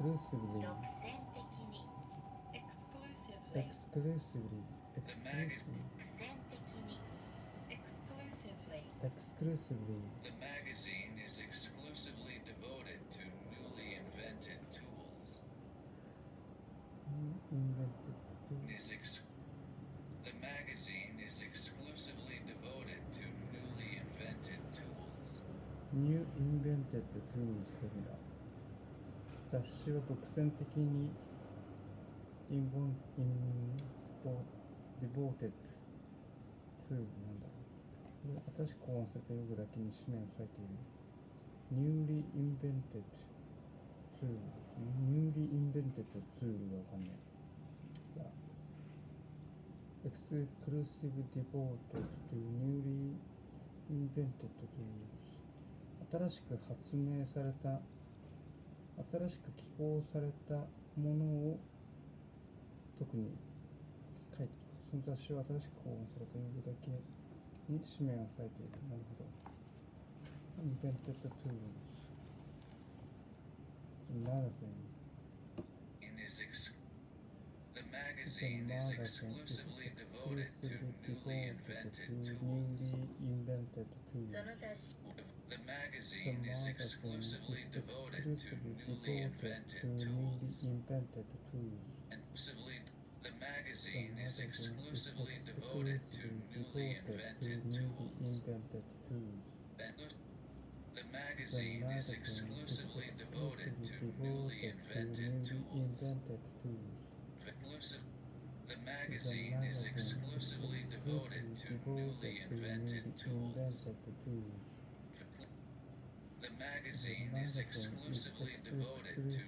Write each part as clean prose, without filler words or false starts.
exclusively, 独占的に exclusively, exclusively, The magazine. exclusively, 独占的に exclusively, exclusively, The magazine is exclusively devoted to newly invented tools. invented to, The magazine is exclusively devoted to newly invented tools. new invented tools という意味だ。雑誌は独占的にdevoted to なんだろう。これ新しく考案された用語だけに紙面されている。newly invented tool newly invented tool がわかんない。exclusive devoted to newly invented tools 新しく発明された新しく寄稿されたものを特に書いている。その雑誌は新しく考案された用語だけに紙面を割いている。なるほど。invented tools The magazine The magazine is exclusively devoted to newly invented tools. tools. その雑誌 The magazine is exclusively devoted to newly invented tools. The magazine is exclusively devoted to newly invented tools. The magazine is exclusively devoted to newly invented tools. The magazine is exclusively devoted to newly invented tools. The magazine is exclusively devoted to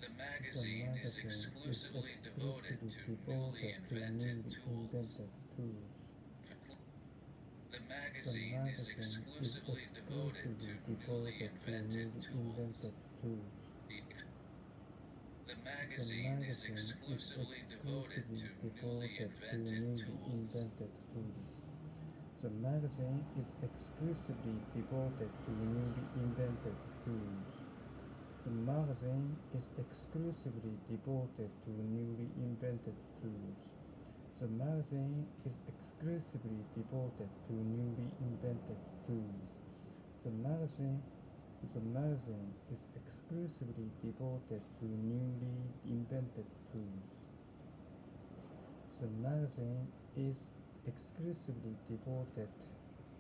The magazine is exclusively devoted to newly invented tools. The magazine is exclusively devoted to newly invented tools. The magazine is exclusively devoted to newly invented tools. The magazine is exclusively devoted to newly invented tools. The magazine is exclusively devoted to newly invented tools. The magazine is exclusively devoted to newly invented tools. The magazine is exclusively devoted to newly invented tools. The magazine is exclusively devoted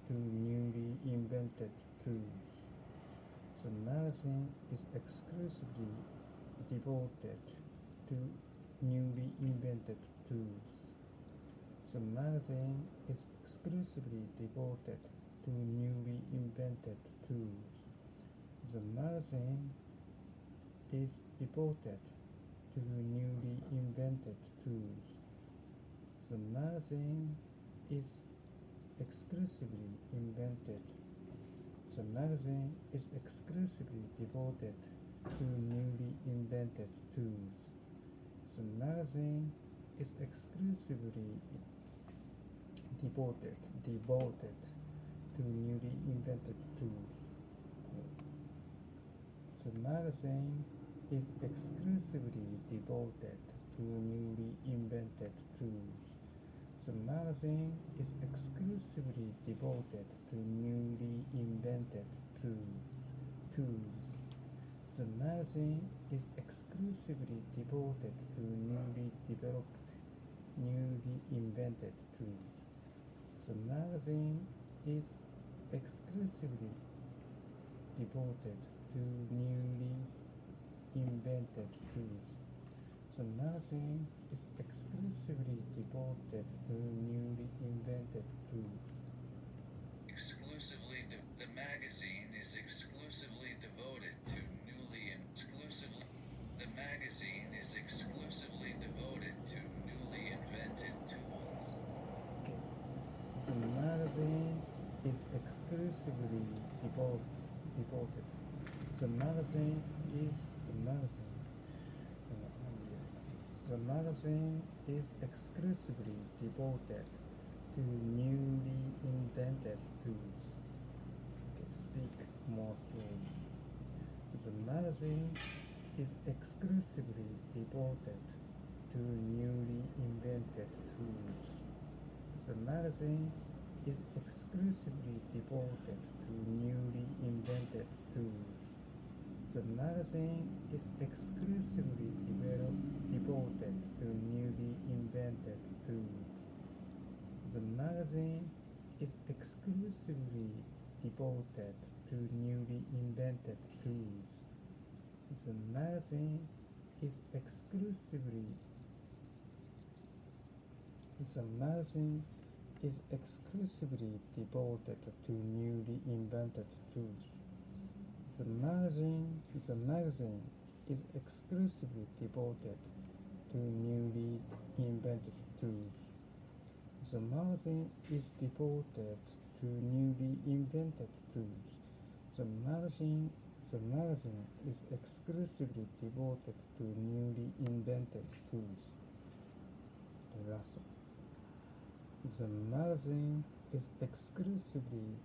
to newly invented tools. The magazine is exclusively devoted to newly invented tools. The magazine is exclusively devoted to newly invented tools. The magazine is devoted to newly invented tools. The magazine is exclusively invented. The magazine is exclusively devoted to newly invented tools. The magazine is exclusively devoted to newly invented tools. The magazine is exclusively devoted to newly invented tools. The magazine is exclusively devoted to newly invented tools. The magazine is exclusively devoted to newly invented tools. The magazine is exclusively devoted to newly invented tools. The magazine is exclusively devoted to newly invented tools. The magazine is exclusively devoted to The magazine is exclusively devoted to newly invented tools. Okay. The magazine is exclusively devoted. The magazine is exclusively devoted to newly invented tools. Okay, speak more slowly. The magazine is exclusively devoted to newly invented tools. The magazine is exclusively devoted to newly invented tools. The magazine is exclusively devoted to newly invented tools. The magazine is exclusively devoted to newly invented tools. The magazine is exclusively devoted to newly invented tools. The magazine is exclusively devoted to newly invented tools. The magazine is devoted to newly invented tools. The magazine is exclusively devoted to newly invented tools. Last. The magazine is exclusively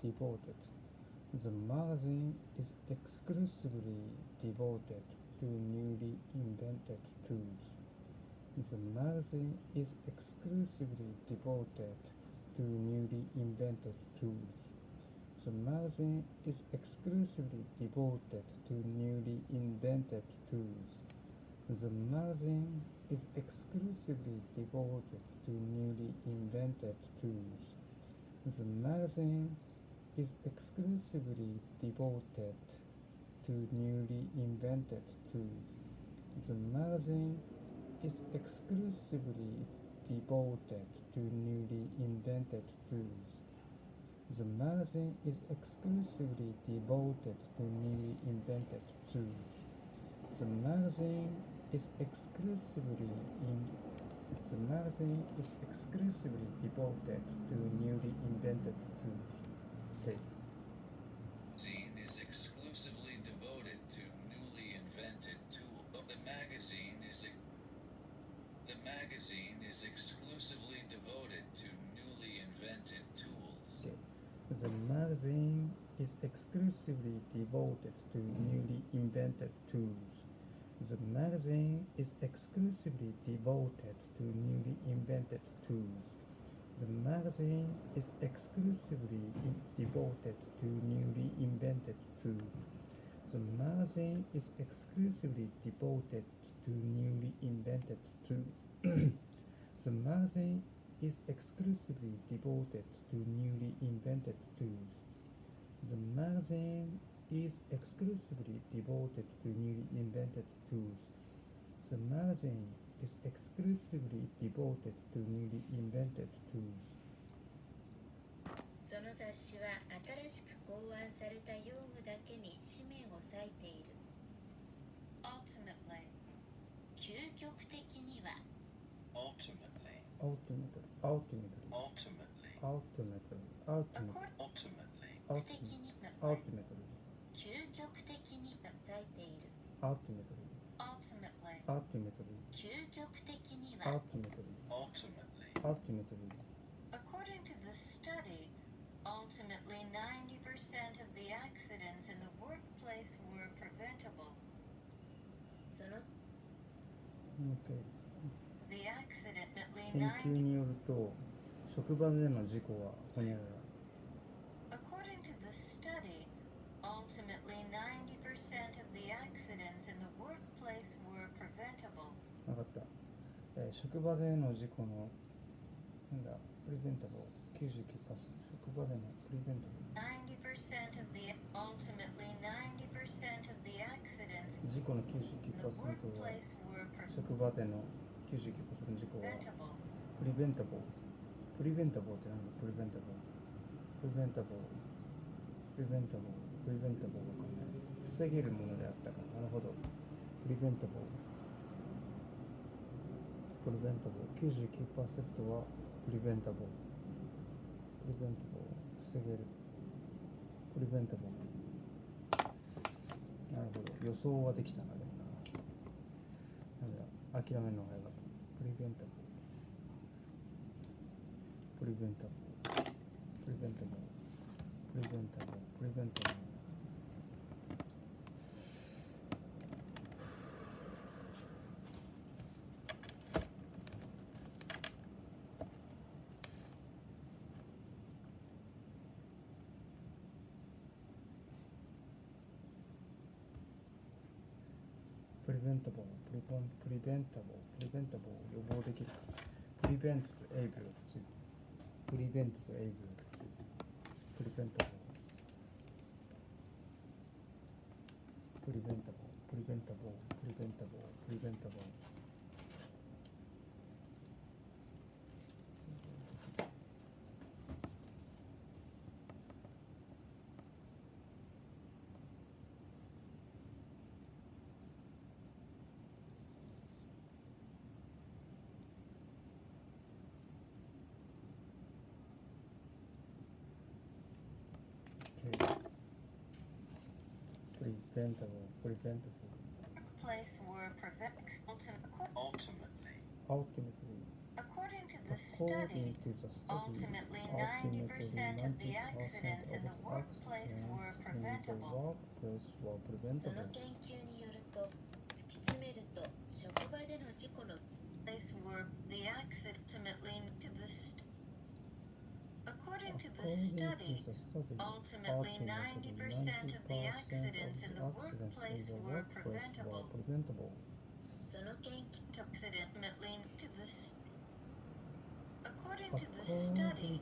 devoted. The magazine is exclusively devoted to newly invented tools. The magazine is exclusively devoted to newly invented tools. The magazine is exclusively devoted to newly invented tools. The magazine is exclusively devoted to newly invented tools. The magazine is exclusively devoted to newly invented tools. The magazine is exclusively devoted to newly invented tools. The magazine is exclusively devoted to newly invented tools. The magazine is exclusively devoted to newly invented tools. Okay. Magazine is exclusively devoted to newly invented tools. The magazine is exclusively devoted to newly invented tools. Okay. The magazine is exclusively devoted to newly invented tools. The magazine is exclusively devoted to newly invented tools. The magazine is exclusively devoted to newly invented tools. The magazine is exclusively devoted to newly invented tools. The magazine is exclusively devoted to newly invented tools. The magazine is exclusively devoted to newly invented tools. The magazine is exclusively devoted to newly invented tools. その雑誌は新しく考案された用具だけに紙面を割いている。 Ultimately. 究極的には Ultimately. Ultimately. Ultimately. Ultimately. Ultimately. 的に Ultimately. 究極的に割いている。 Ultimately. Ultimately. Ultimately. 究極的には Ultimately. Ultimately. Ultimately. According to the study, ultimately 90% of the accidents in the workplace were preventable. その Okay. The accidentally 研究 90によると職場での事故はほにゃらら According to the study, ultimately 90% of the accidents in the workplace were preventable. 分かった、職場での事故のなんだプリベンタブル 99% 職場でのプリベンタブル 90% of the ultimately 90% of the accidents 事故の in the 99% は workplace were 職場での 99% の事故は preventable. プリベンタブルプリベンタブルって何だプリベンタブルプリベンタブルプリベンタブルプリベンタブルわかんない防げるものであったかなるほどプリベンタブルプリベンタブル 99% はプリベンタブルプリベンタブル防げるプリベンタブルなるほど予想はできたなでもななんだ諦めるのが早かったプリベンタブルプリベンタブルプリベンタブルプリベンタブルプリベンタブル preventable 予防できる。prevent と able がくっついてる。prevent と able がくっついてる。preventable Workplace were ultimately According to the study, ultimately 90% of the accidents in the workplace were preventable. その研究によると、突き詰めると職場での事故の Place were the accident ultimately to the According to the study, ultimately 90% of the accidents in the workplace were preventable. その研究 Ultimately to the According to the study,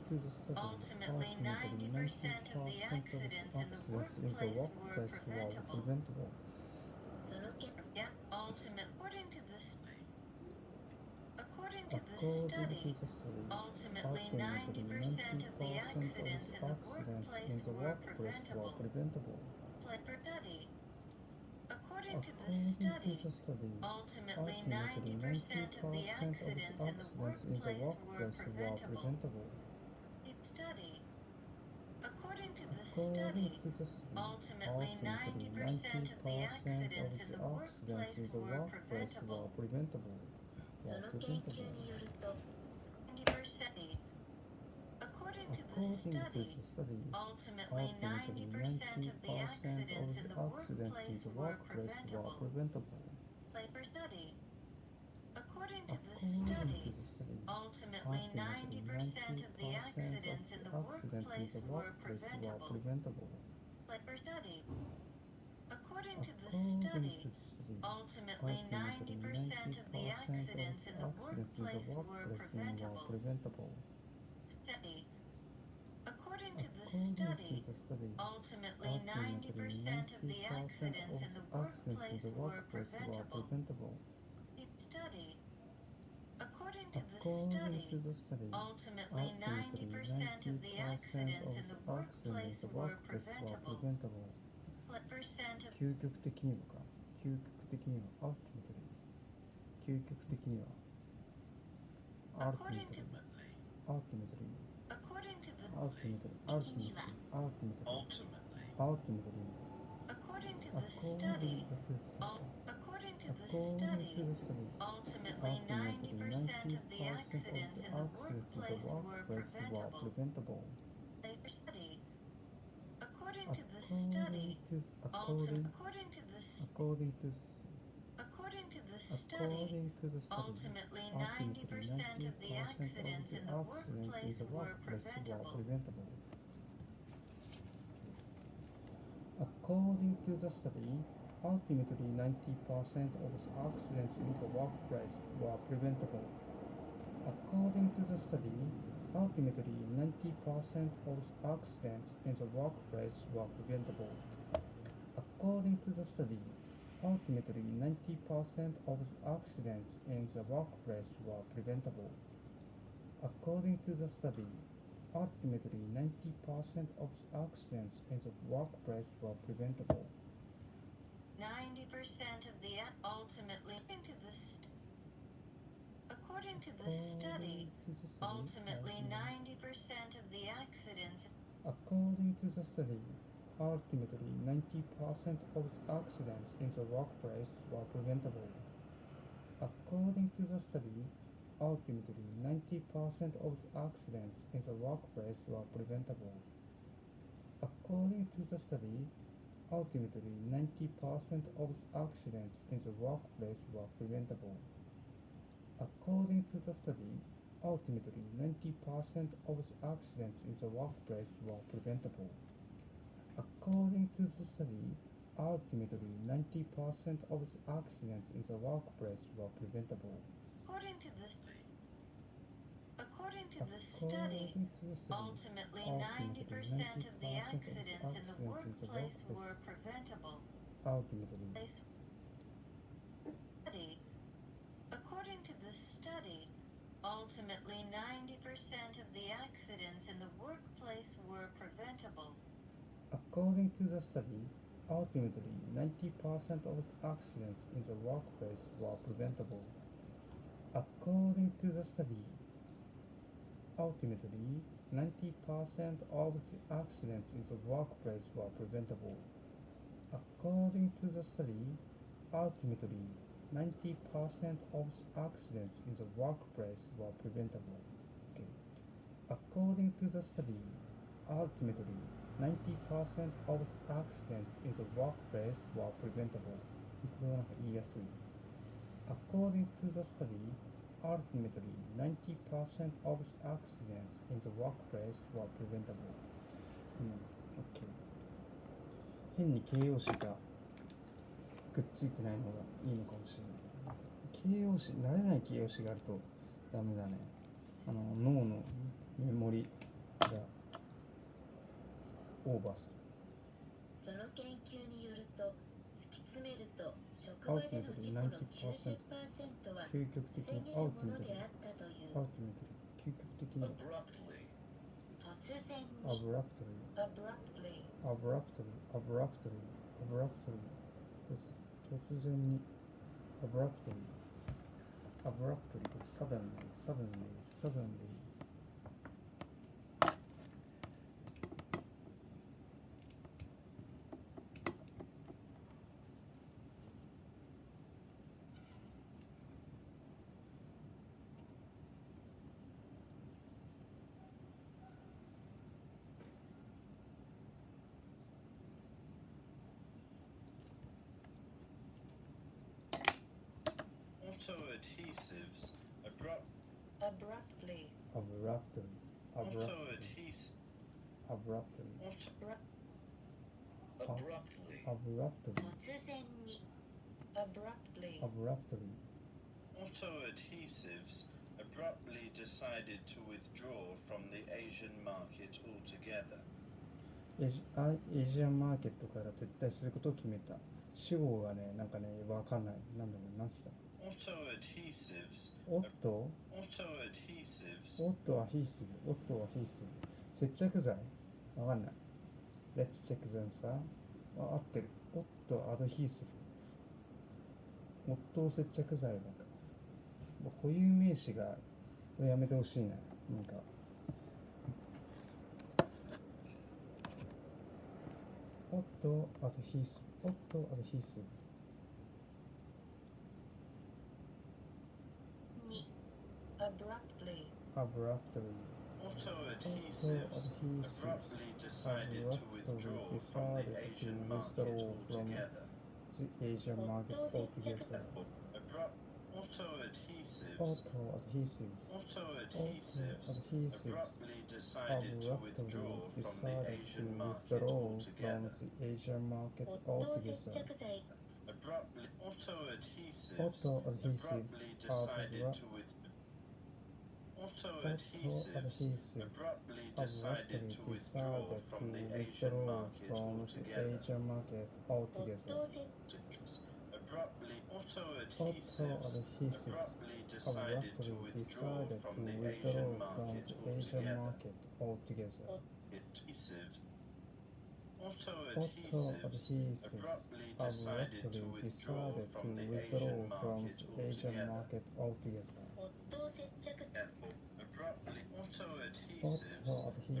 ultimately 90% of the accidents in the workplace were preventable. その研 Yeah, ultimate. According to the study, ultimately 90% of the accidents in the workplace were preventable. Study. According to the study, ultimately 90% of the accidents in the workplace were preventable. Study. According to the study, ultimately 90% of the accidents in the workplace were preventable. その研究によると 90%. According to the study, ultimately 90% of the accidents in the workplace were preventable. Study. According to the study, ultimately 90% of the accidents in the workplace were preventable. Study. According to the study, ultimately 90% of the accidents in the workplace were preventable. Study. According to the study, ultimately 90% of the accidents in the workplace were preventable. Study. According to the study, ultimately 90% of the accidents in the workplace were preventable. Percent of 究極的には究極的には According to ultimately According to the ultimately According to the study, according to the study, ultimately 90% of the accidents in the workplace were preventable. Later study. According to the study, according to the study, ultimately 90% of the accidents in the workplace were preventable. According to the study, ultimately 90% of the accidents in the workplace were preventable. According to the study, ultimately 90% of the accidents in the workplace were preventable. According to the study, ultimately 90% of the accidents in the workplace were preventable. According to the study, ultimately 90% of the accidents in the workplace were preventable. 90% of the ultimately according to the study, ultimately 90% of the accidents. According to the study, ultimately 90% of the accidents in the workplace were preventable. According to the study, ultimately 90% of the accidents in the workplace were preventable. According to the study, ultimately 90% of the accidents in the workplace were preventable. According to the study, ultimately 90% of the accidents in the workplace were preventable. According to the study, Ultimately, 90% of the accidents in the workplace were preventable. According to the study, ultimately 90% of the accidents in the workplace were preventable. Ultimately, According to the study, ultimately 90% of the accidents in the workplace were preventable. according to the study, ultimately 90% of the accidents in the workplace were preventable. According to the study, ultimately 90% of the accidents in the workplace were preventable. According to the study, ultimately 90% of the accidents in the workplace were preventable. Okay. According to the study, ultimately 90% of the accidents in the workplace were preventable. これはなんか言いやすい。According to the study, ultimately 90% of the accidents in the workplace were preventable. OK。変に形容詞がくっついてないのがいいのかもしれない。形容詞、慣れない形容詞があるとダメだね。脳のメモリがオーバーする。その研究によると、突き詰めると職場での事故の 90% は究極的に防げるものであったという。究極的に突然に abruptly 突然に abruptly suddenly Auto-adhesives Abruptly.突然に Abruptly. Auto-adhesives abruptly decided to withdraw from the Asian market altogether. エジアンマーケットから撤退することを決めた。主語がね、なんかね、わかんない。なんだろう、なんつったAuto-adhesives オットアヒーシブ。接着剤わかんない。Let's check the answer. 合ってる。オットアドヒーシブ。オット接着剤なんか。固有名詞がやめてほしいな。なんか。オットアドヒーシブ。に Abruptly. Auto-adhesives abruptly decided to withdraw from the Asian market altogether. The Asian market altogether. Auto-adhesives abruptly decided to withdraw from the Asian market altogether. Auto-adhesives abruptly decided to withdraw from the Asian market altogether. Auto-adhesives abruptly decided to withdraw from the Asian market altogether. Auto-adhesives abruptly decided to withdraw from the Asian market altogether. Auto-adhesives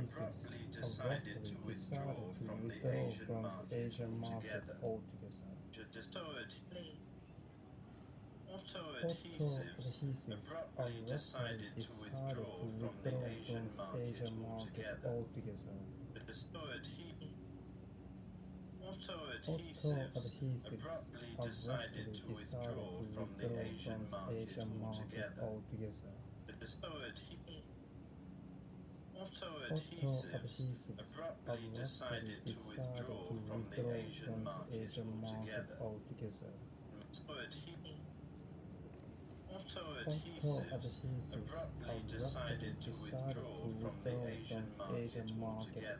abruptly decided to withdraw from the Asian market altogether. Auto-adhesives abruptly decided to withdraw from the Asian market altogether. Auto-adhesives abruptly decided to withdraw from the Asian market altogether. Auto Auto adhesives adhesives abruptly decided to withdraw from the Asian market altogether.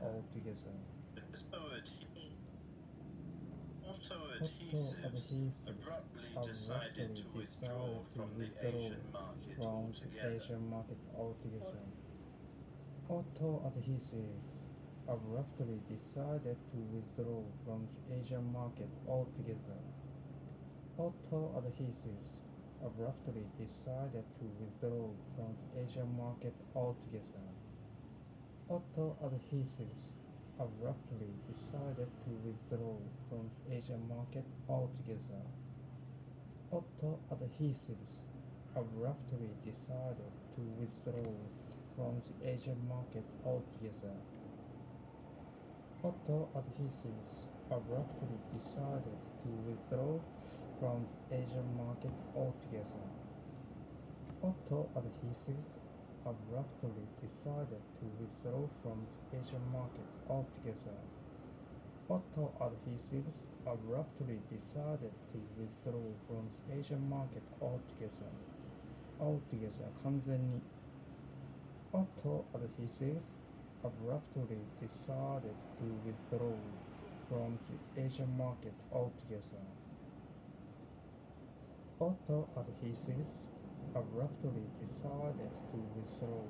altogether. Auto Auto adhesives adhesives abruptly decided to withdraw from the Asian market altogether. Auto adhesives abruptly decided to withdraw from the Asian market altogether. Auto adhesives abruptly decided to withdraw from the Asian market altogether. Auto adhesives abruptly decided to withdraw from the Asian market altogether. Auto adhesives abruptly decided to withdraw from the Asian market altogether. Auto adhesives abruptly decided to withdraw from the Asian market altogether. Auto adhesives abruptly decided to withdraw from the Asian market altogether. Auto adhesives abruptly decided to withdraw from the Asian market altogether. Auto adhesives abruptly decided to withdraw from the Asian market altogether. 完全に Auto adhesives abruptly decided to withdraw from the Asian market altogether. Auto adhesives abruptly decided to withdraw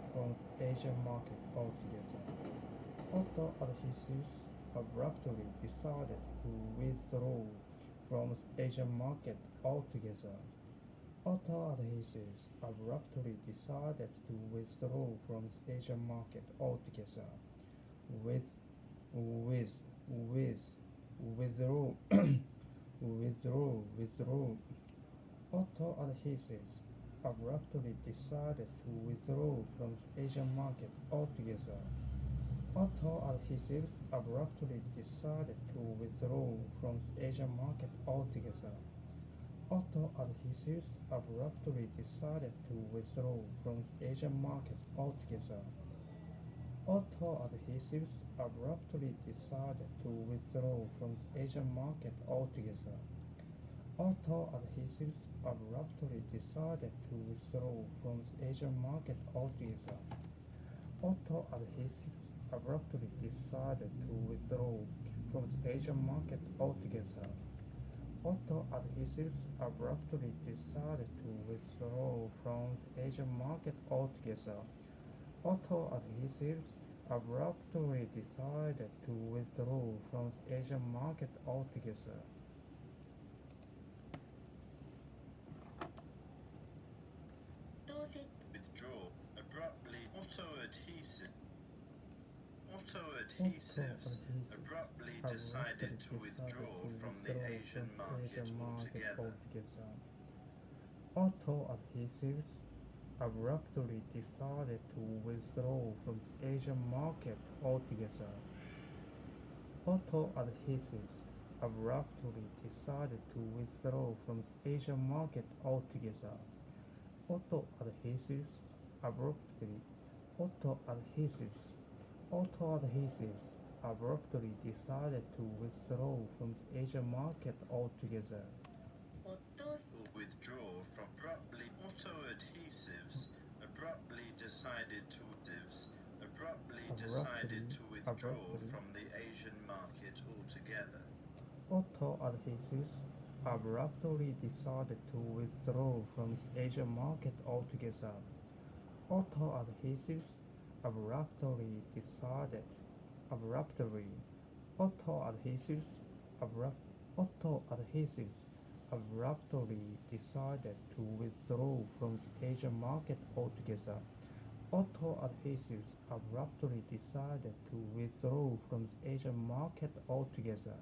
from the Asian market altogether. Auto adhesives abruptly decided to withdraw from the Asian market altogether. Auto adhesives abruptly decided to withdraw from the Asian market altogether. Withdraw Auto adhesives abruptly decided to withdraw from the Asian market altogether. Auto adhesives abruptly decided to withdraw from the Asian market altogether. Auto adhesives abruptly decided to withdraw from the Asian market altogether. Auto adhesives abruptly decided to withdraw from the Asian market altogether. Auto adhesives abruptly decided to withdraw from the Asian market altogether. Auto adhesives abruptly decided to withdraw from the Asian market altogether. Auto adhesives abruptly decided to withdraw from the Asian market altogether. Auto adhesives abruptly decided to withdraw from the Asian market altogether. Withdraw abruptly. Auto adhesives abruptly decided to withdraw from the Asian market altogether. Auto adhesives abruptly decided to withdraw from the Asian market altogether. Auto adhesives abruptly decided to withdraw from the Asian market altogether. Auto adhesives abruptly decided to withdraw from the Asian market altogether. Withdraw from abruptly. Auto adhesives abruptly decided to withdraw from the Asian market altogether. Auto adhesives abruptly decided to withdraw from the Asian market altogether. Auto adhesives abruptly decided Auto adhesives abruptly decided to withdraw from the Asian market altogether. Auto adhesives abruptly decided to withdraw from the Asian market altogether.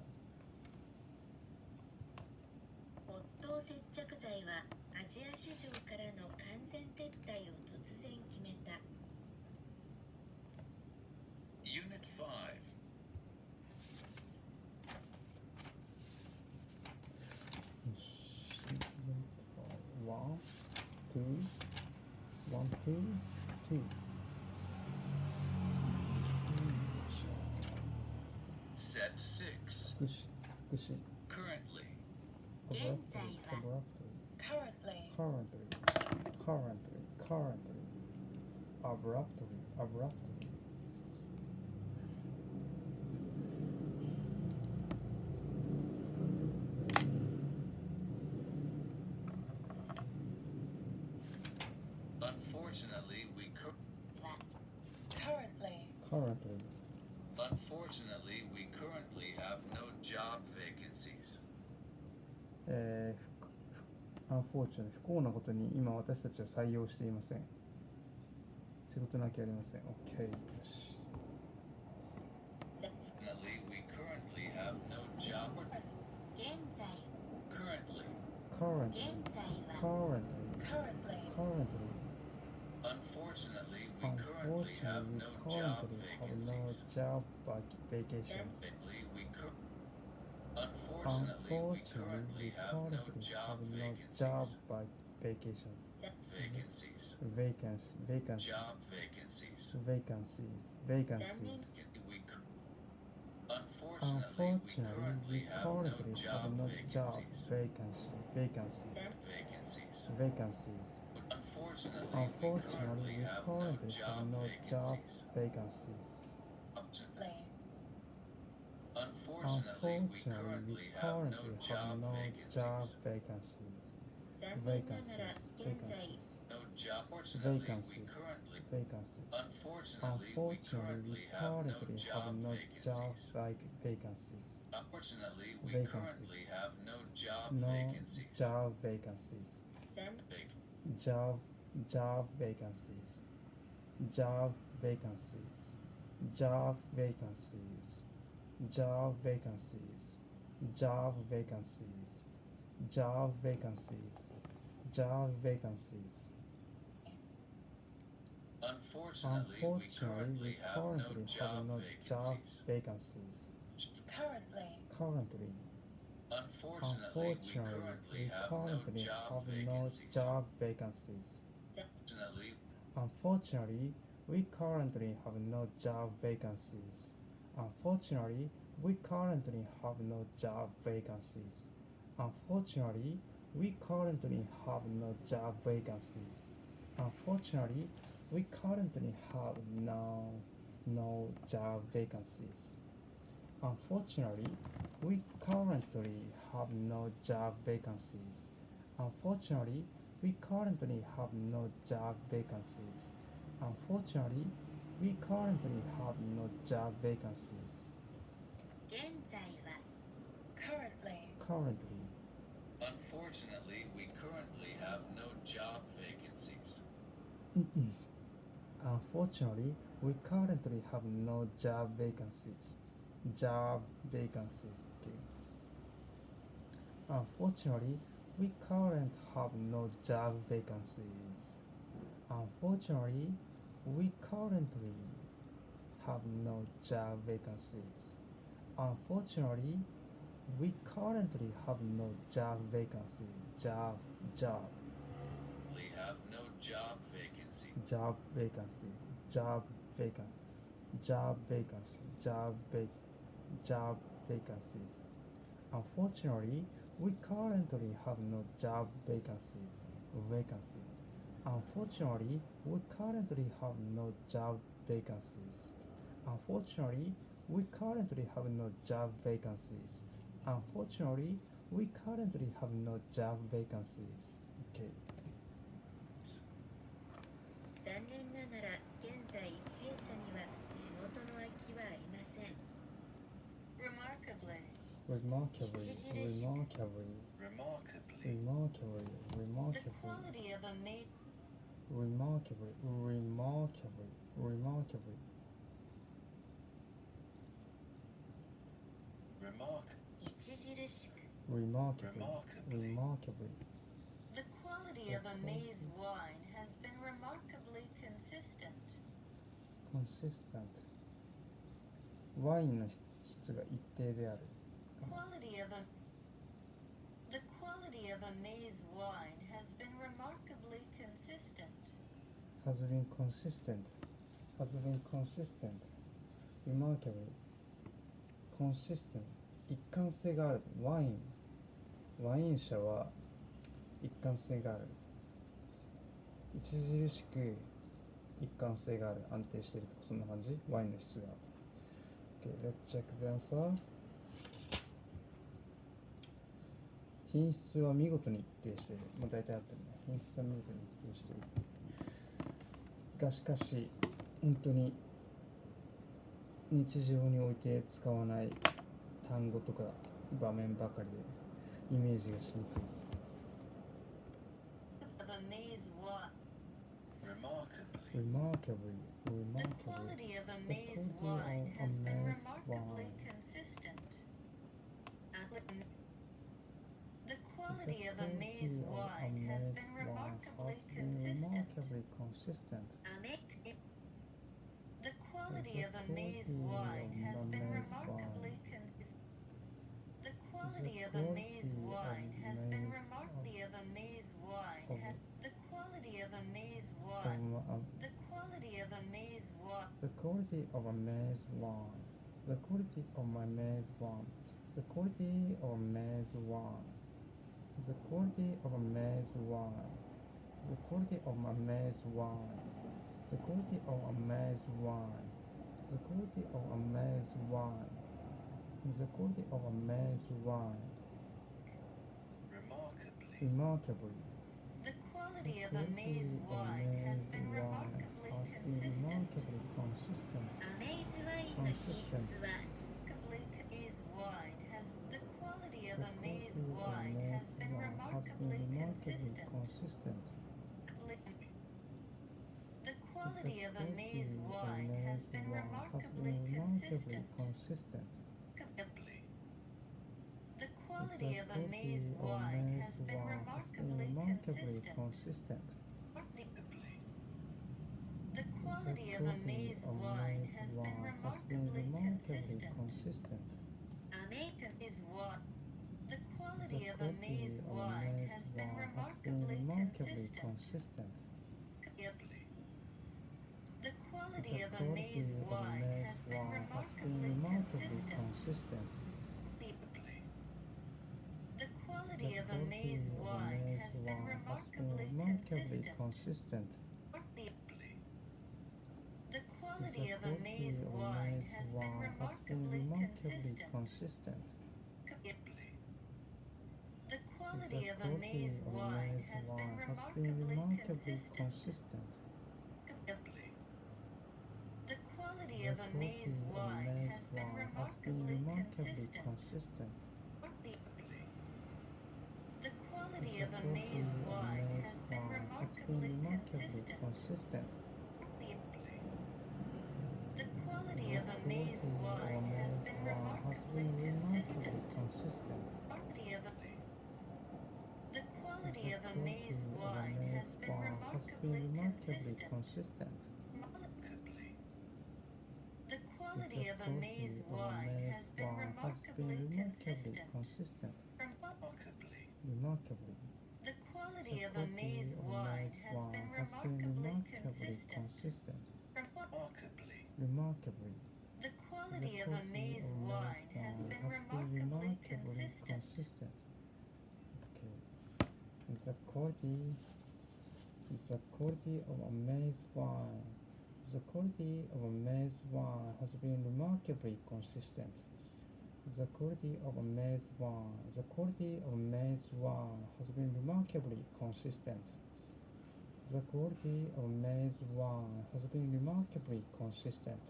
ポット接着剤はアジア市場からの完全撤退を突然決めた。 Unit 5. One, two, 2. at 6. 副詞 Currently. 現在は Currently. abruptly Unfortunately, we currently have no job vacancies. unfortunately 不幸なことに今私たちは採用していません。仕事なきゃありません。OK よし。Unfortunately, we currently have no job. 現在 Currently. 現在は Currently. Unfortunately, we currently have no job vacancies. vacations. Unfortunately, we currently have no job job vacancies. vacations. Vacancies. Job vacancies. Vacancies. Unfortunately, we currently have no job vacancies. Vacancies. Unfortunately, we currently have no job vacancies. Unfortunately, we currently have no job vacancies. 残念ながら現在 No job. Unfortunately, we Vacancies. currently. Vacancies. Unfortunately, we currently have no job vacancies. vacancies. Unfortunately, we Vacancies. currently have no job No vacancies. job vacancies. 残 Job vacancies. Job vacancies. Job vacancies. Job vacancies. Job vacancies. Job vacancies. Job vacancies. Unfortunately, we currently have no job vacancies. Currently. Unfortunately, we currently have no job vacancies. Unfortunately, we currently have no job vacancies. Unfortunately, we currently have no job vacancies. Unfortunately, we currently have no job vacancies. Unfortunately, we currently have no job vacancies. Unfortunately, we currently have no job vacancies. Unfortunately, we currently have no job vacancies. Unfortunately, we currently have no job vacancies. 現在は Currently. Unfortunately, we currently have no job vacancies. Unfortunately, we currently have no job vacancies. Job vacancies. Okay. Unfortunately, we currently have no job vacancies. Unfortunately, we currently have no job vacancies. Unfortunately, we currently have no job vacancy. Job. We have no job vacancy. Job vacancy. Job vacancies. Unfortunately, we currently have no job vacancies. Unfortunately, we currently have no job vacancies. Unfortunately, we currently have no job vacancies. Unfortunately, we currently have no job vacancies. Okay. 残念ながら現在弊社には仕事の空きはありません。Remarkably. Remarkably. The quality of a made. Remarkably.著しく Remarkably. The quality of a maize wine has been remarkably consistent. Consistent. ワインの質が一定である。The quality of a maize wine has been remarkably consistent. Has been consistent. Remarkably consistent 一貫性がある。ワイン車は一貫性がある。著しく一貫性がある。安定しているとかそんな感じ。ワインの質が。Okay, let's check the answer. 品質は見事に一定している。もう大体あってるね。品質は見事に一定している。がしかし、本当に日常において使わない単語とか場面ばかりでイメージがしにくい。Remarkably. The quality of Amaze wine has been remarkably consistent. The quality of Amaze wine has been remarkably consistent. The quality of Amaze wine has been remarkably consistent. The quality of Amaze wine has been remarkably of Amaze wine. The quality of Amaze wine. The quality of Amaze wine. The quality of Amaze wine. The quality of Amaze wine. The quality of Amaze wine. The quality of Amaze wine. The quality of Amaze wine. The quality of Amaze wine. The quality of Amaze wine. The quality of Amaze wine. Remarkably. The quality of Amaze wine has been remarkably consistent. Consistent. アメイズワインの品質は Amaze wine has the quality of Amaze wine has been remarkably consistent. The quality of Amaze wine has been remarkably consistent. The quality of Amaze wine has been remarkably consistent. The quality of Amaze wine has been remarkably consistent. Amaze wine. The quality of Amaze wine has been remarkably consistent. The quality of Amaze wine has been remarkably consistent. The quality of Amaze wine has been remarkably consistent. The quality of Amaze wine has been remarkably consistent. The quality of Amaze wine has been remarkably consistent. The quality of Amaze wine has been remarkably consistent. The quality of Amaze wine has been remarkably consistent. The quality of Amaze wine has been remarkably consistent. The quality of Amaze wine has been remarkably consistent. The quality of Amaze wine has been remarkably consistent. Remarkably. The quality of Amaze wine has been remarkably consistent. Remarkably. The quality of Amaze wine has been remarkably consistent. Okay. The quality of Amaze wine. The quality of Amaze wine has been remarkably consistent. The quality of Amaze wine. The quality of Amaze wine has been remarkably consistent. The quality of Amaze wine has been remarkably consistent.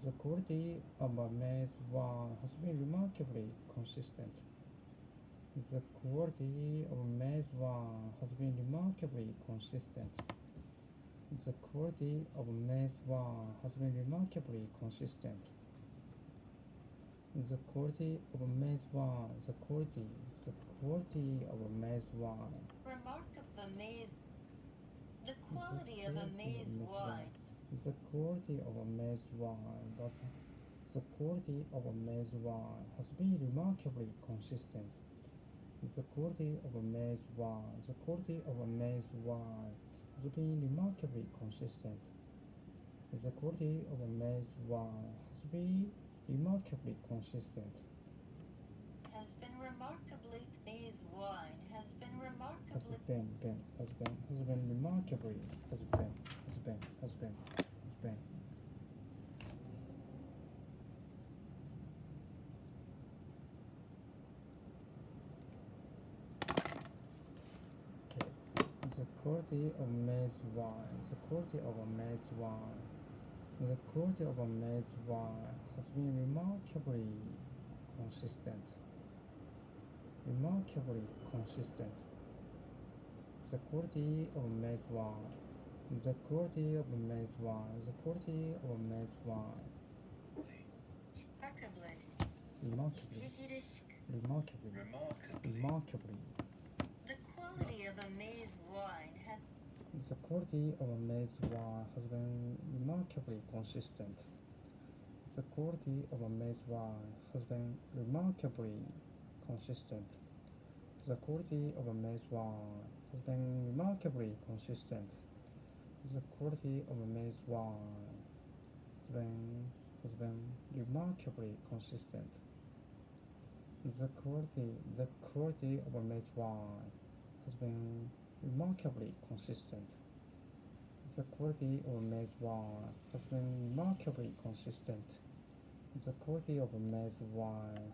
The quality of Amaze wine has been remarkably consistent. The quality of Amaze wine has been remarkably consistent. The quality of Amaze wine has been remarkably consistent. The quality of Amaze wine. The quality of Amaze wine. Remarkable Amaze. The quality of Amaze wine. The quality of Amaze wine was. The quality of Amaze wine has been remarkably consistent. The quality of Amaze wine. The quality of Amaze wine has been remarkably consistent. The quality of a maize wine has been remarkably consistent. Has been remarkably. Maize wine has been Has remarkably. been remarkably, has been. Okay. The quality of maize wine. The quality of a maize wine. The quality of a maize wine has been remarkably consistent. Remarkably consistent. The quality of maize wine. The quality of maize wine. The quality of maize wine. Remarkably. Remarkably. 著しく Remarkably. Remarkably. Remarkably. The quality of a maize wine has. The quality of a maize wine has been remarkably consistent. The quality of a maize wine has been remarkably consistent. The quality of a maize wine has been remarkably consistent. The quality of a maize wine has been remarkably consistent. The quality of a maize wine has been remarkably consistent. The quality of a maize wine has been remarkably consistent. The quality of a maize wine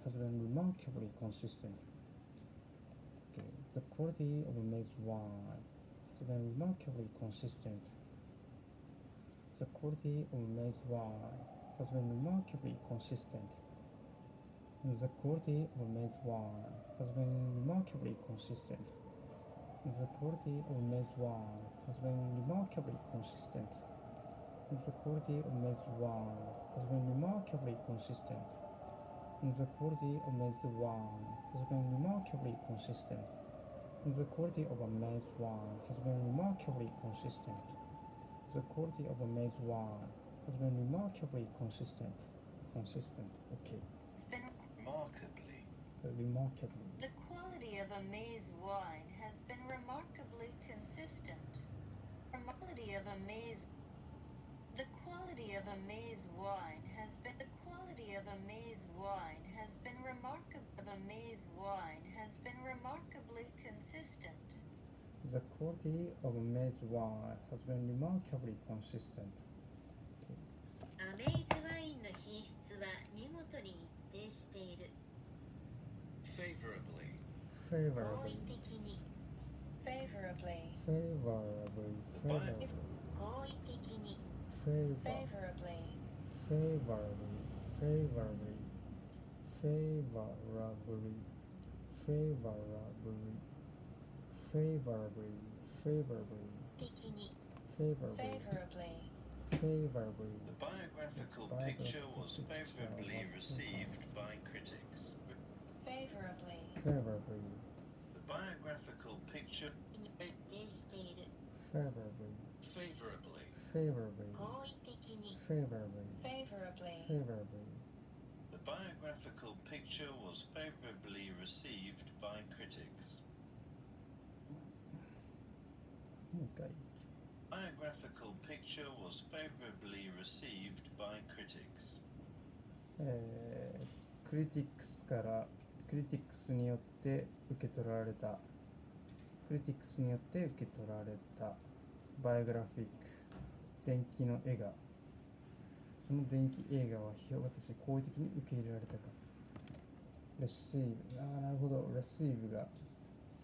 has been remarkably consistent. Okay. The quality of a maize wine has been remarkably consistent. The quality of a maize wine has been remarkably consistent. The quality of a maize wine has been remarkably consistent. The quality of a maize wine has been remarkably consistent. The quality of maize wine has been remarkably consistent. The quality of maize wine has been remarkably consistent. The quality of a maize wine has been remarkably consistent. The quality of a maize wine has been remarkably consistent. Okay. Has been. Remarkably. Remarkably. The quality of a maize wine has been remarkably consistent. The quality of a maize wine has been. The quality of a maize wine has been remarkably consistent. The quality of a maize wine has been remarkably consistent. アメイズワインの品質は見事に一定している。 Favorably. 好 Favorably. 意的に Favorably. Favorably. Favorably. 好意的に Favorably. Favorably. Favorably. Favorably. Favorably. Favorably. Favorably. 的に Favorably. Favorably. Favorably. The biographical picture was favorably received by critics. Favorably. Favorably. The biographical picture. 一定している。 Favorably. Favorably. Favorably. 好意的に Favorably. Favorably. Favorably. The biographical picture was favorably received by critics. もう一回。 Biographical picture was favorably received by critics. クリティクスからクリティクスによって受け取られたバイオグラフィック伝記の絵がその伝記映画は批評家として好意的に受け入れられたか。レシーブ、なるほど、レシーブが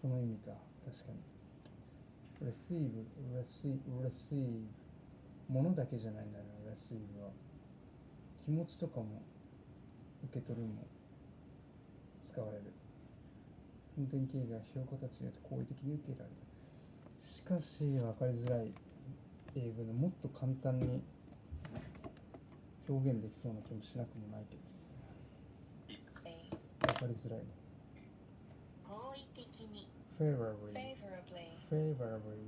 その意味か。確かにレシーブ物だけじゃないんだよな。レシーブは気持ちとかも受け取るも使われる。その典型が評価たちによって好意的に受け入れられた。しかし分かりづらい英語でもっと簡単に表現できそうな気もしなくもないけど分かりづらい。好意的に Favorably. Favorably. Favorably.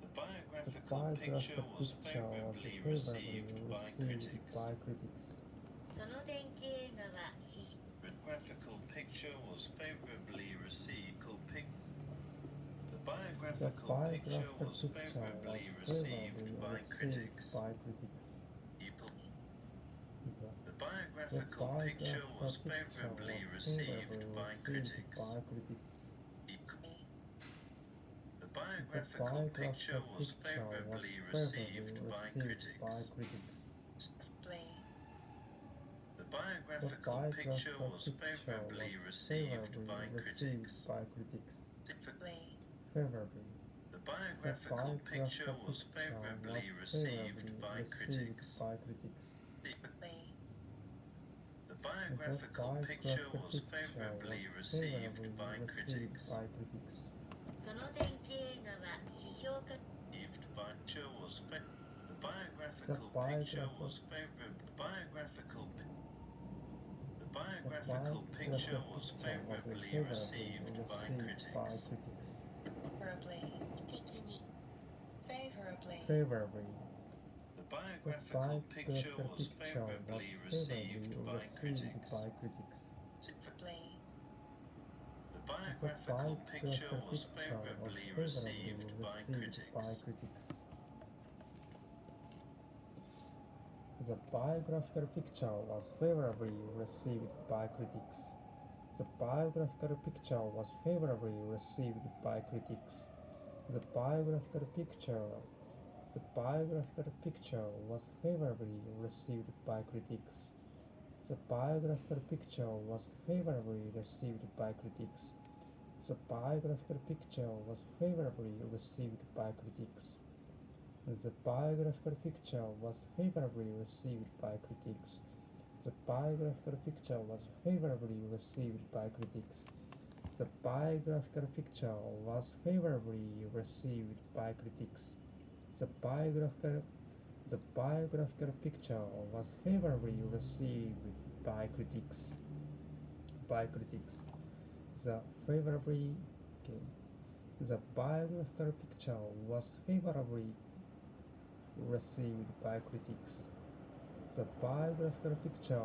The The biographical picture biographical was picture was favorably favorably received by received critics. by critics. その伝記映画は批 The biographical picture was favorably received. The biographical picture was favorably received by critics. The biographical picture was favorably received by critics. The biographical picture was favorably received by critics. The biographical picture was favorably received by critics. Favorably. The biographical picture was favorably received by critics. The biographical picture was favorably received by critics. その伝記映画は批評家 The biographical picture was favorably received by critics.的に Favorably. The biographical picture was favorably received by critics. The biographical picture was favorably received by critics. The biographical picture was favorably received by critics. The biographical picture was favorably received by critics. The biographical picture was favorably received by critics. The biographical picture was favorably received by critics. The biographical picture was favorably received by critics. The biographical picture was favorably received by critics. The biographical picture was favorably received by critics. The biographical picture was favorably received by critics. The biographical picture was favorably received by critics. The biographical picture was favorably received by critics. The biographical picture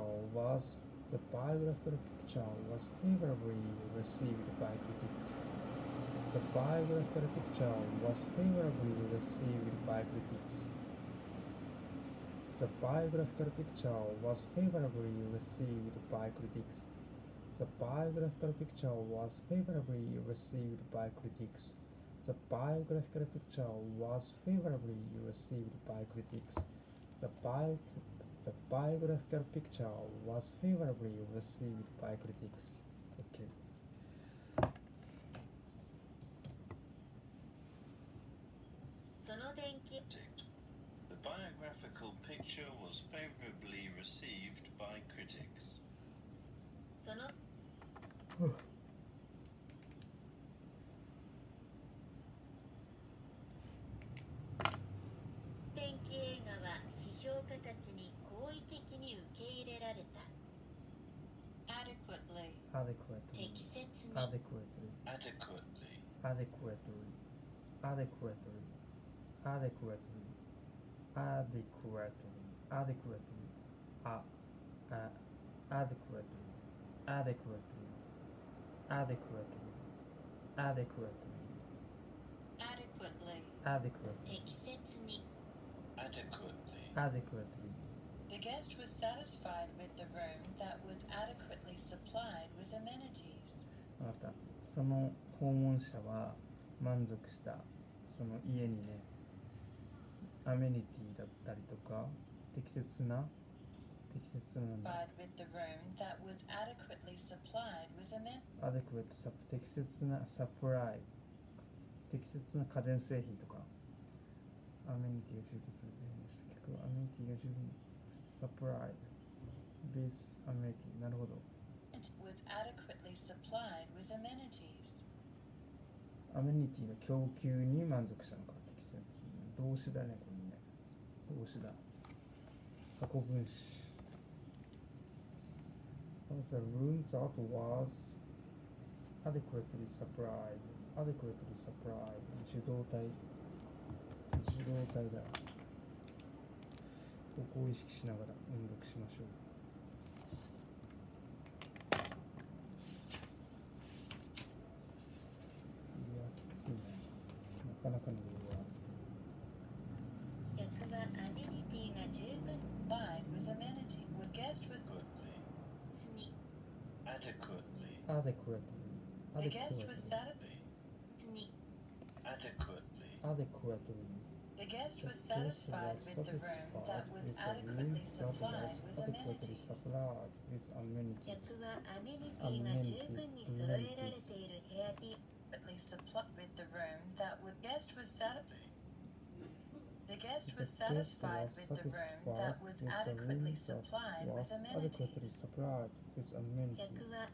was favorably received by critics. The biographical picture was favorably received by critics. The biographical picture was favorably received by critics. The biographical picture was favorably received by critics. The biographical picture was favorably received by critics. The biographical picture was favorably received by critics. Okay. The biographical picture was favorably received by critics. その伝記映画は批評家たちに好意的に受け入れられた adequately, 適切に Adequately. Adequately. Adequately. Adequately. Adequately. Adequately. Adequately. Adequately. Adequately. Adequately. Adequately. adequately. Adequately. 適切に Adequately. Adequately. The guest was satisfied with the room that was adequately supplied with amenities. またその訪問者は満足した。その家にね、アメニティだったりとか適切な Satisfied with the room that was adequately supplied with amenities. 適切なサプライ、適切な家電製品とか、アメニティが充分されていました。結構アメニティが十分サプライ、ベースアメニティ、なるほど。It was adequately supplied with amenities. アメニティの供給に満足したのか、適切。動詞だね、これね。動詞だ。過去分詞。The room that was adequately supplied. Adequately supplied. 受動体だ。ここを意識しながら音読しましょう。いや、きついね。Adequately. adequately, The guest was adequately, satisfied. に Adequately. adequately. The guest was The guest satisfied was with the room that satisfied was with the room adequately that supplied was with adequately amenities. supplied with amenities. 客はアメニティが十分に揃えられている部屋に Adequately supplied with the room that was guest was satisfied. The guest was satisfied with the room that was adequately supplied with adequately amenities. supplied with amenities. 客は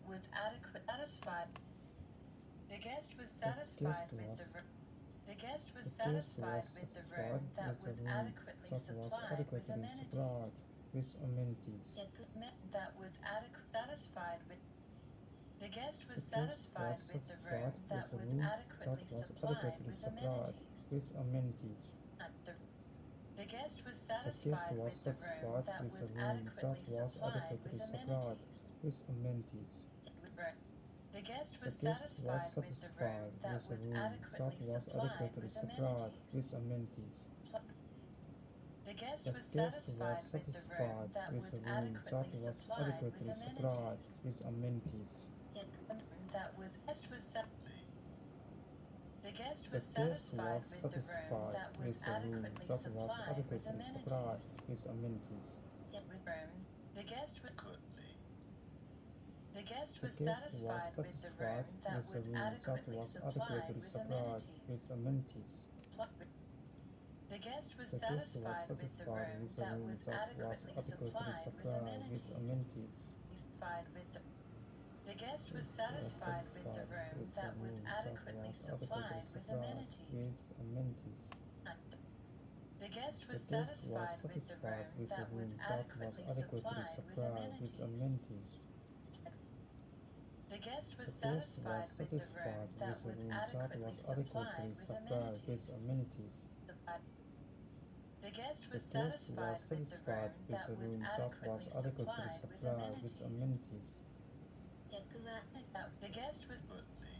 Was adequate satisfied. The guest was The satisfied guest with was- the room. The guest was The guest satisfied was with the satisfied room that with was the room adequately that was supplied with adequately amenities. supplied with amenities. 客 That was adequate satisfied with. The guest was The guest satisfied was with the satisfied room with that the was room adequately that was supplied adequately with supplied amenities. with amenities. The guest was The guest satisfied was with the room satisfied that with was the room that adequately was supplied adequately with supplied amenities. with amenities. The guest The was guest was satisfied with the room satisfied that with the was room that adequately was supplied adequately with supplied amenities. with amenities. The guest The was guest satisfied was with the room satisfied that with was the room that adequately was supplied adequately with supplied amenities. with amenities. 客 That was guest was The guest The was guest satisfied was with the room satisfied that was with the room adequately that was supplied with adequately supplied amenities. with amenities. With room, the guest was Adequately. the guest The was guest was satisfied with the room satisfied that with the was room that adequately was supplied adequately with supplied with amenities. amenities. The guest was The guest was satisfied with the satisfied room with the that room was that was adequately adequately supplied with supplied with amenities. amenities. Satisfied with the guest was Was satisfied with the room with that the was room adequately supplied with amenities. with amenities. The guest The was guest was satisfied with the room with the that was room that was adequately adequately supplied with supplied with amenities. amenities. The guest was The guest satisfied was with the room satisfied that with the was room that adequately was supplied adequately with supplied with amenities. amenities. The guest The was guest satisfied was with the satisfied room with that the was room that was adequately adequately supplied with supplied with amenities. amenities. 客は The guest was Adequately.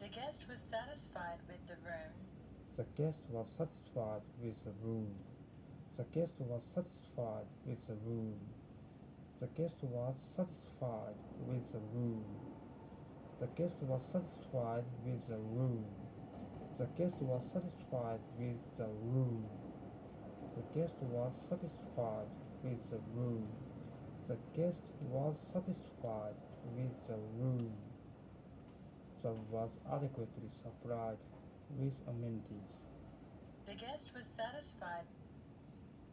the guest was satisfied with the room. The guest was satisfied with the room. The guest was satisfied with the room. The guest was satisfied with the room. The guest was satisfied with the room. The guest was satisfied with the room. The guest was satisfied with the room. The guest was satisfied with the room that was adequately supplied with amenities. The guest was satisfied.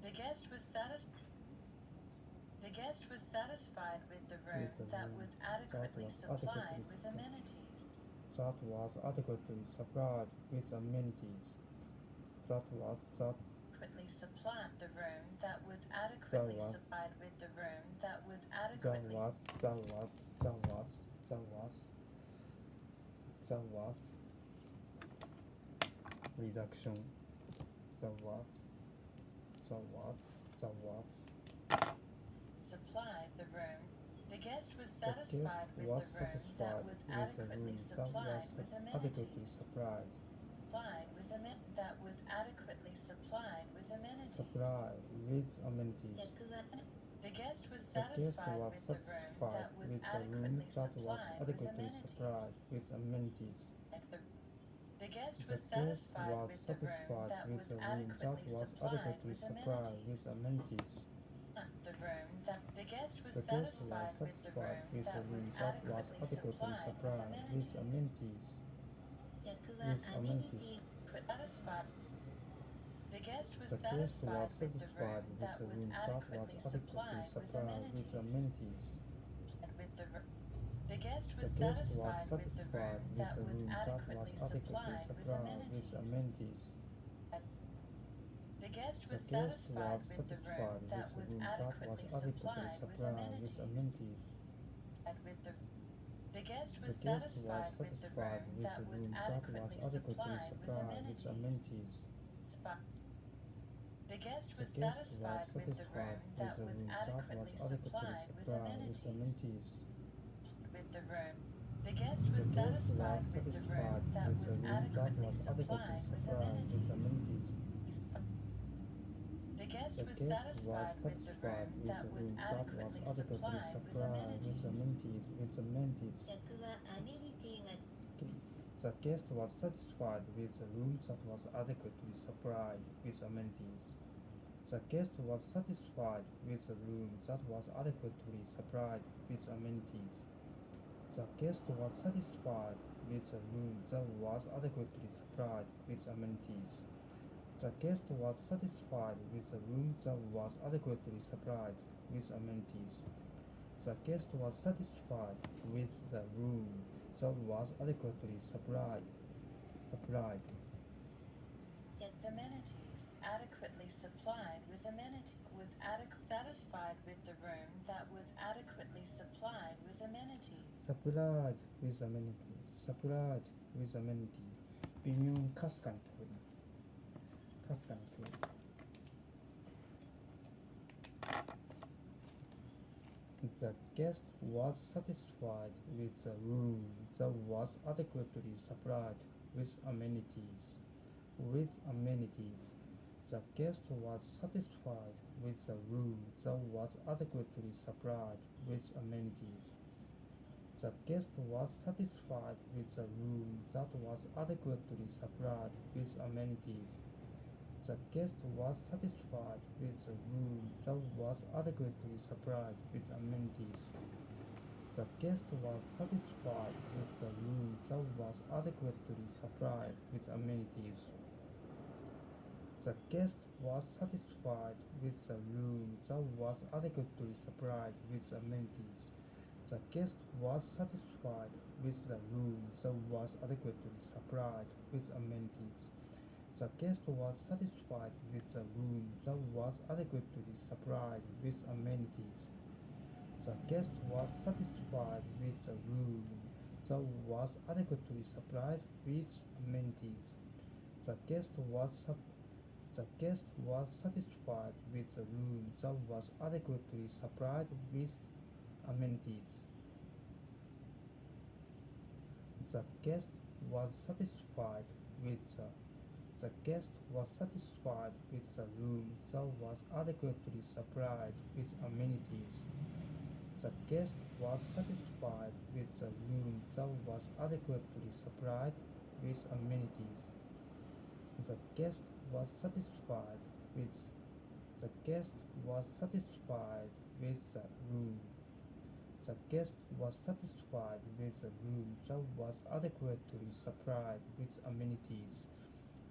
The guest was satisfied. The guest was satisfied with the room With the that room was that adequately was supplied adequately with supplied. amenities. That was adequately supplied with amenities. That was Adequately supplied the room that was adequately was- supplied with the room that was that adequately was reduction. That was supplied the room. The guest was the guest satisfied with was the room that satisfied was with the adequately room that supplied was with adequately amenities. supplied. Supplied with that was adequately supplied with amenities. Supplied with amenities. 客は The guest was The guest satisfied was with the room satisfied that was with the room adequately that was supplied with adequately amenities. supplied with amenities. The guest The was guest satisfied was with the room satisfied that with was the room that adequately was supplied adequately with supplied with amenities. amenities. The room that the guest was The guest was satisfied with the satisfied room with the that was room that was adequately adequately supplied with supplied with amenities. amenities. 客はアメニティ Satisfied. The guest was The guest was satisfied with the satisfied room with that the was room that was adequately adequately supplied with supplied with amenities. amenities. With the guest The was guest was satisfied with the satisfied room with that the was room that was adequately adequately supplied with supplied with amenities. amenities. The guest The was guest satisfied was with the room satisfied with that the was room that was adequately adequately supplied with supplied with amenities. amenities. The guest The was guest was satisfied with the satisfied room with that the was room that was adequately adequately supplied with supplied with amenities. amenities. The guest The was guest was satisfied with the satisfied room with that the was room that was adequately adequately supplied with supplied with amenities. amenities. With the room. The guest The was guest was satisfied with the room satisfied that with was the room that adequately was adequately supplied with supplied with amenities. amenities. The guest The was guest satisfied with the room that was adequately supplied with amenities.逆はアメニティが The guest was satisfied with the room that was adequately supplied with amenities. The guest was satisfied with the room that was adequately supplied with amenities. The guest was satisfied with the room that was adequately supplied with amenities. The guest was satisfied with the room that was adequately supplied with amenities. The guest was satisfied with the room that was adequately supplied. Amenities. Adequately supplied with amenities. Satisfied with the room that was adequately supplied with amenities. Supplied with amenities. Supplied with amenities. 微妙にかすかに聞こえる。かすかに聞こえる。The guest was satisfied with the room that was adequately supplied with amenities. The guest was satisfied with the room that was adequately supplied with amenities. The guest was satisfied with the room that was adequately supplied with amenities. The guest was satisfied with the room that was adequately supplied with amenities. The guest was satisfied with the room that was adequately supplied with amenities. The guest was satisfied with the room that was adequately supplied with amenities. The guest was satisfied with the room that was adequately supplied with amenities. The guest was satisfied with the room that was adequately supplied with amenities. The guest was satisfied with the room that was adequately supplied with amenities. The guest was satisfied with the room that was adequately supplied with amenities. The guest was satisfied with the guest was satisfied with the room that was adequately supplied with amenities. The guest was satisfied with the room that was adequately supplied with amenities. The guest was satisfied with the guest was satisfied with the room. The guest was satisfied with the room that was adequately supplied with amenities.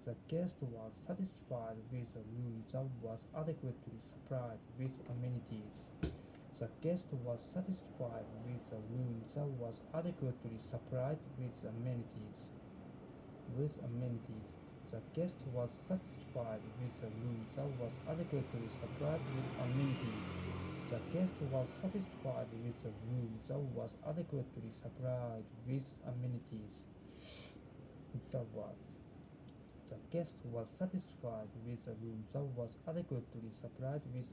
The guest was satisfied with the room that was adequately supplied with amenities. The guest was satisfied with the room that was adequately supplied with amenities. The guest was satisfied with the room that was adequately supplied with amenities. The guest was satisfied with the room that was adequately supplied with amenities. The words. The guest was satisfied with the room that was adequately supplied with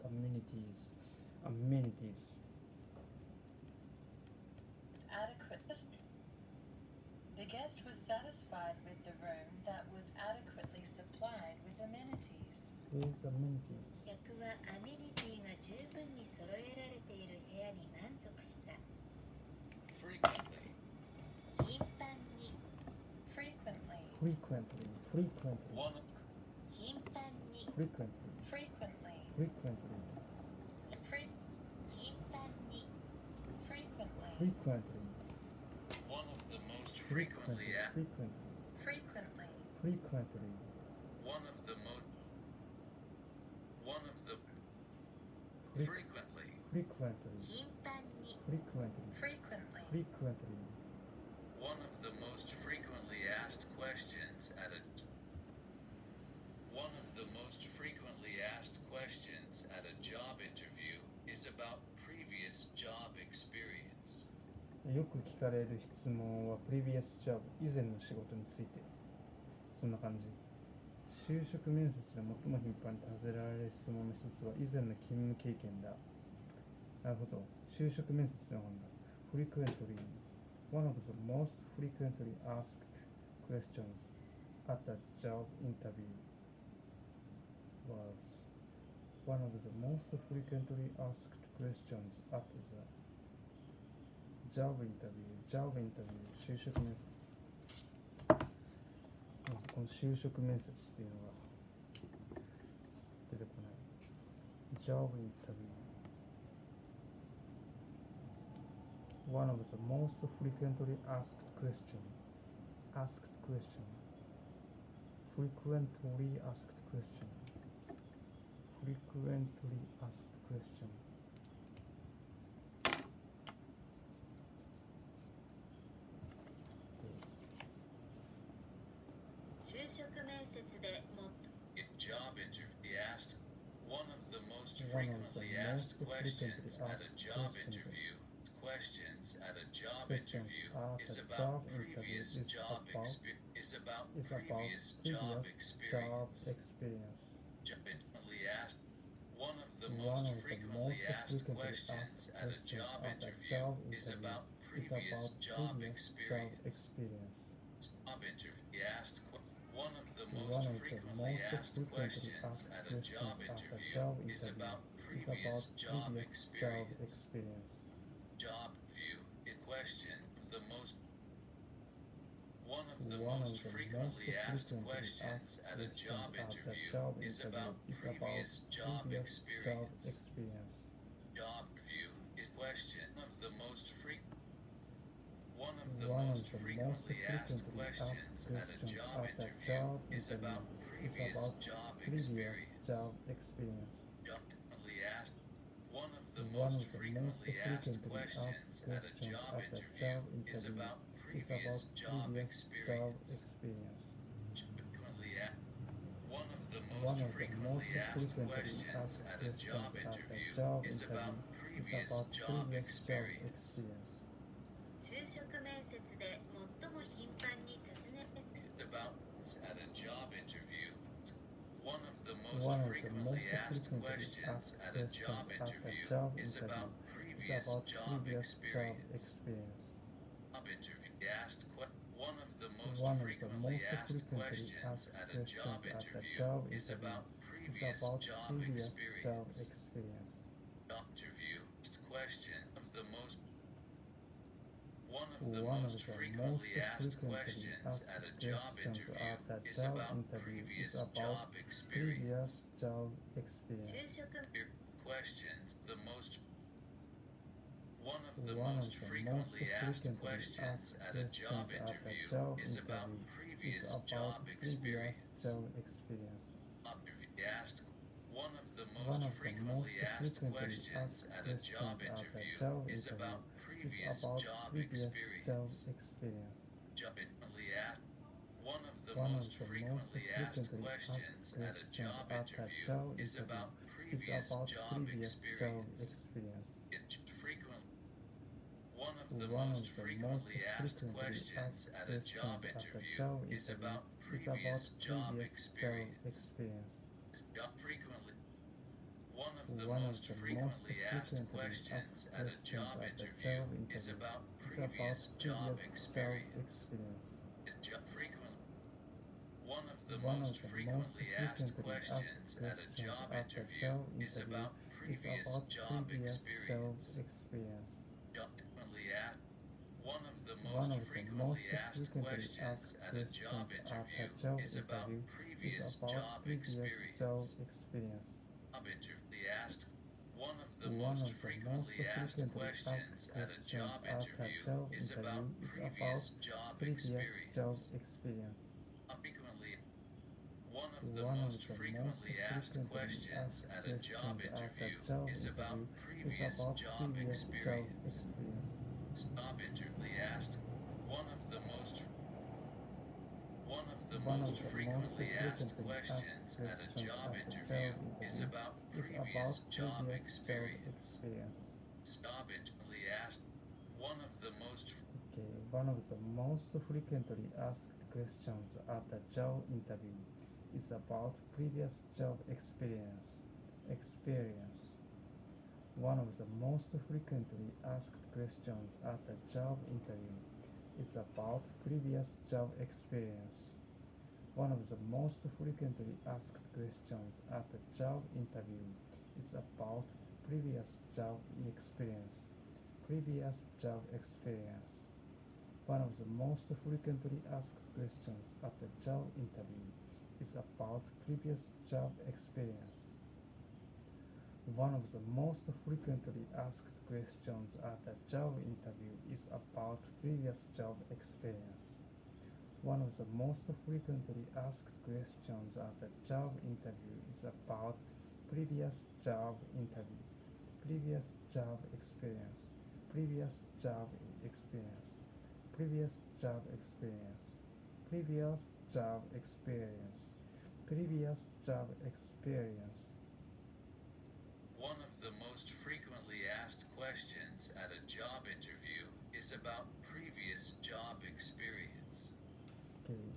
amenities. The guest was satisfied with the room that was adequately supplied with amenities. 客はアメニティが十分に揃えられている部屋に満足した。Frequently. 頻繁に。Frequently. One. 頻繁に。Frequently. 頻繁に。 Frequently. One of the most frequently Frequently. One of the most frequently. 頻繁に。 Frequently. One of the most frequently asked questions at a job interview is about previous job experience. よく聞かれる質問は previous job 以前の仕事について。そんな感じ。就職面接で最も頻繁に尋ねられる質問の一つは以前の勤務経験だ。なるほど。就職面接の本だ。Frequently. One of the most frequently asked questions at a job interview was One of the most frequently asked questions at the job interview 就職面接。まずこの就職面接っていうのが出てこない。job interview One of the most frequently asked question frequently asked question就職面接でJob interview asked one of the most frequently asked questions at a job interview. Questions at a job interview is about previous job experience. Frequently asked. One of the most frequently asked questions at a job interview is about previous job experience. Job interview asked. One of the most frequently asked questions at a job interview is about previous job experience. Job view. A question of the most. One of the most frequently asked questions at a job interview is about previous job experience. Job view. A question of the most frequent. One of the most frequently asked questions at a job interview is about previous job experience. Frequently asked. One of the most frequently asked questions at a job interview is about previous job experience. Frequently asked. One of the most frequently asked questions at a job interview is about previous job experience. 就職面接で最も頻繁に尋ね About at a job interview. One of the most frequently asked questions at a job interview is about previous job experience. Job interview asked. One of the most frequently asked questions at a job interview is about previous job experience. Job interview question of the most. One of the most frequently asked questions at a job interview is about previous job experience. 就職 Questions. The most. One of the most frequently asked questions at a job interview is about previous job experience. Interview asked. One of the most frequently asked questions at a job interview is about previous job experience. Job frequently asked. One of the most frequently asked questions at a job interview is about previous job experience. Frequent. One of the most frequently asked questions at a job interview is about previous job experience. Job frequently. One of the most frequently asked questions at a job interview is about previous job experience. Is job frequent? One of the most frequently asked questions at a job interview is about previous job experience. Job frequently asked. One of the most frequently asked questions at a job interview is about previous job experience. Job interview asked. One of the most frequently asked questions at a job interview is about previous job experience. Frequently. One of the most frequently asked questions at a job interview is about previous job experience. Job interview asked. One of the most frequently asked questions at a job interview is about previous job experience. Job interview asked. One of the most One of the most frequently asked questions at a job interview is about previous job experience. One of the most frequently asked questions at a job interview is about previous job experience. One of the most frequently asked questions at a job interview is about previous job experience. Previous job experience. One of the most frequently asked questions at the job interview is about previous job experience. One of the most frequently asked questions at the job interview is about previous job experience. One of the most frequently asked questions at the job interview is about previous job interview. Previous job experience. Previous job experience. Previous job experience. Previous job experience. Previous job experience. One of the most frequently asked questions at a job interview is about previous job experience. Okay.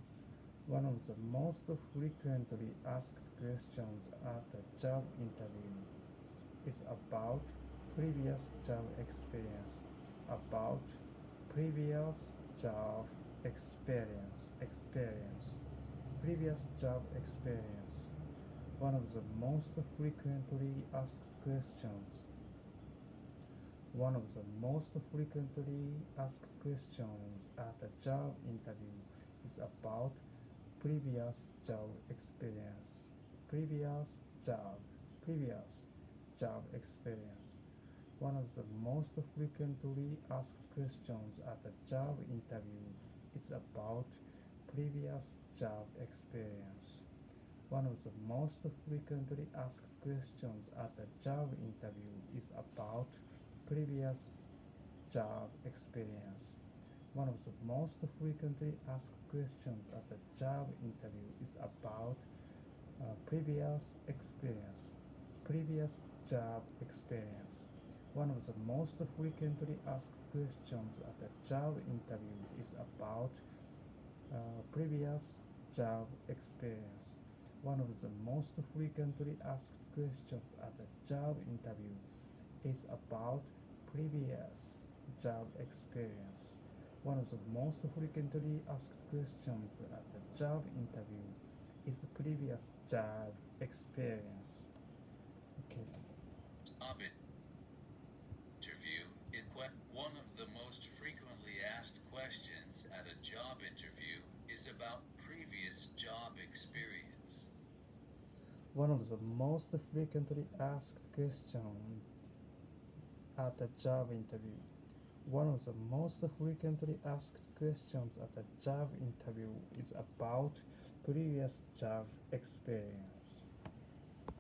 One of the most frequently asked questions at the job interview is about previous job experience. About previous job experience. Previous job experience. One of the most frequently asked questions. One of the most frequently asked questions at the job interview is about previous job experience. Previous job experience. One of the most frequently asked questions at the job interview is about previous job experience. One of the most frequently asked questions at the job interview is about previous job experience. One of the most frequently asked questions at the job interview is about previous experience. Previous job experience. One of the most frequently asked questions at the job interview is about previous job experience. One of the most frequently asked questions at the job interview is about previous job experience. One of the most frequently asked questions at the job interview is previous job experience. Okay. Job interview is one of the most frequently asked questions at a job interview is about previous job experience. One of the most frequently asked questions at the job interview. One of the most frequently asked questions at the job interview is about previous job experience.